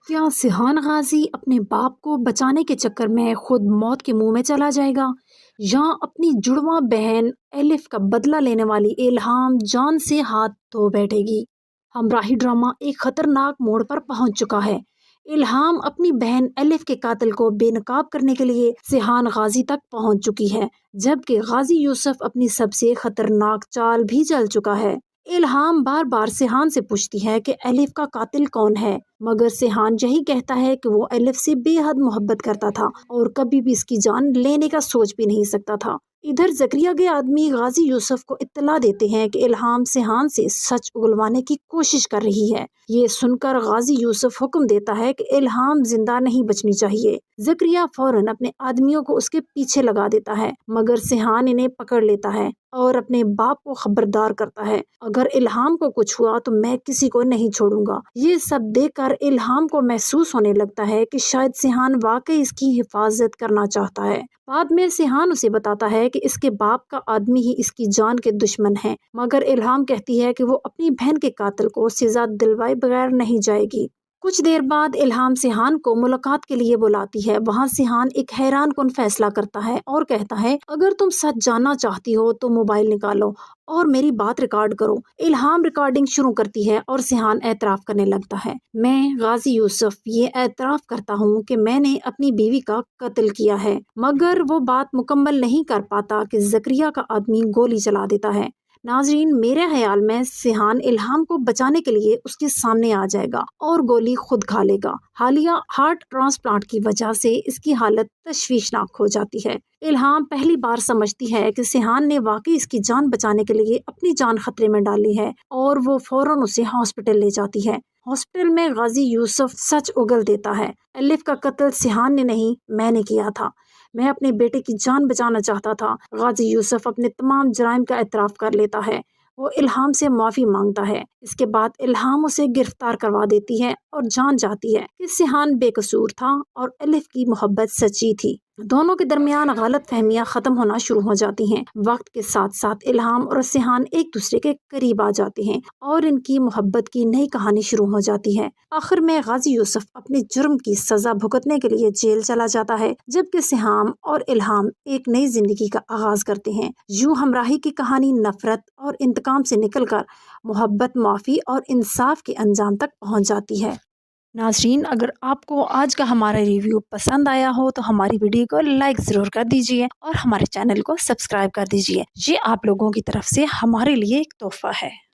کیا سیحان غازی اپنے باپ کو بچانے کے چکر میں خود موت کے منہ میں چلا جائے گا، یا اپنی جڑواں بہن الف کا بدلہ لینے والی الہام جان سے ہاتھ دھو بیٹھے گی؟ ہمراہی ڈرامہ ایک خطرناک موڑ پر پہنچ چکا ہے۔ الہام اپنی بہن الف کے قاتل کو بے نقاب کرنے کے لیے سیحان غازی تک پہنچ چکی ہے، جبکہ غازی یوسف اپنی سب سے خطرناک چال بھی چل چکا ہے۔ الہام بار بار سیحان سے پوچھتی ہے کہ الف کا قاتل کون ہے، مگر سیحان یہی کہتا ہے کہ وہ الف سے بے حد محبت کرتا تھا اور کبھی بھی اس کی جان لینے کا سوچ بھی نہیں سکتا تھا۔ ادھر زکریا کے آدمی غازی یوسف کو اطلاع دیتے ہیں کہ الہام سیحان سے سچ اگلوانے کی کوشش کر رہی ہے۔ یہ سن کر غازی یوسف حکم دیتا ہے کہ الہام زندہ نہیں بچنی چاہیے۔ زکریا فوراً اپنے آدمیوں کو اس کے پیچھے لگا دیتا ہے، مگر سیحان انہیں پکڑ لیتا ہے اور اپنے باپ کو خبردار کرتا ہے، اگر الہام کو کچھ ہوا تو میں کسی کو نہیں چھوڑوں گا۔ یہ سب دیکھ کر الہام کو محسوس ہونے لگتا ہے کہ شاید سیحان واقعی اس کی حفاظت کرنا چاہتا ہے۔ بعد میں سیحان اسے بتاتا ہے کہ اس کے باپ کا آدمی ہی اس کی جان کے دشمن ہے، مگر الہام کہتی ہے کہ وہ اپنی بہن کے قاتل کو سزا دلوائے بغیر نہیں جائے گی۔ کچھ دیر بعد الہام سیحان کو ملاقات کے لیے بلاتی ہے۔ وہاں سیحان ایک حیران کن فیصلہ کرتا ہے اور کہتا ہے، اگر تم سچ جاننا چاہتی ہو تو موبائل نکالو اور میری بات ریکارڈ کرو۔ الہام ریکارڈنگ شروع کرتی ہے اور سیحان اعتراف کرنے لگتا ہے، میں غازی یوسف یہ اعتراف کرتا ہوں کہ میں نے اپنی بیوی کا قتل کیا ہے، مگر وہ بات مکمل نہیں کر پاتا کہ زکریا کا آدمی گولی چلا دیتا ہے۔ ناظرین، میرے خیال میں سیحان الہام کو بچانے کے لیے اس کے سامنے آ جائے گا اور گولی خود کھا لے گا۔ حالیہ ہارٹ ٹرانسپلانٹ کی وجہ سے اس کی حالت تشویشناک ہو جاتی ہے۔ الہام پہلی بار سمجھتی ہے کہ سیحان نے واقعی اس کی جان بچانے کے لیے اپنی جان خطرے میں ڈالی ہے اور وہ فوراً اسے ہاسپٹل لے جاتی ہے۔ ہاسپٹل میں غازی یوسف سچ اگل دیتا ہے، الف کا قتل سیحان نے نہیں، میں نے کیا تھا، میں اپنے بیٹے کی جان بچانا چاہتا تھا۔ غازی یوسف اپنے تمام جرائم کا اعتراف کر لیتا ہے، وہ الہام سے معافی مانگتا ہے۔ اس کے بعد الہام اسے گرفتار کروا دیتی ہے اور جان جاتی ہے کہ سیحان بے قصور تھا اور الف کی محبت سچی تھی۔ دونوں کے درمیان غلط فہمیاں ختم ہونا شروع ہو جاتی ہیں۔ وقت کے ساتھ ساتھ الہام اور سیحان ایک دوسرے کے قریب آ جاتے ہیں اور ان کی محبت کی نئی کہانی شروع ہو جاتی ہے۔ آخر میں غازی یوسف اپنے جرم کی سزا بھگتنے کے لیے جیل چلا جاتا ہے، جبکہ سیحان اور الہام ایک نئی زندگی کا آغاز کرتے ہیں۔ یوں ہمراہی کی کہانی نفرت اور انتقام سے نکل کر محبت، معافی اور انصاف کے انجام تک پہنچ جاتی ہے۔ ناظرین، اگر آپ کو آج کا ہمارا ریویو پسند آیا ہو تو ہماری ویڈیو کو لائک ضرور کر دیجئے اور ہمارے چینل کو سبسکرائب کر دیجئے۔ یہ آپ لوگوں کی طرف سے ہمارے لیے ایک تحفہ ہے۔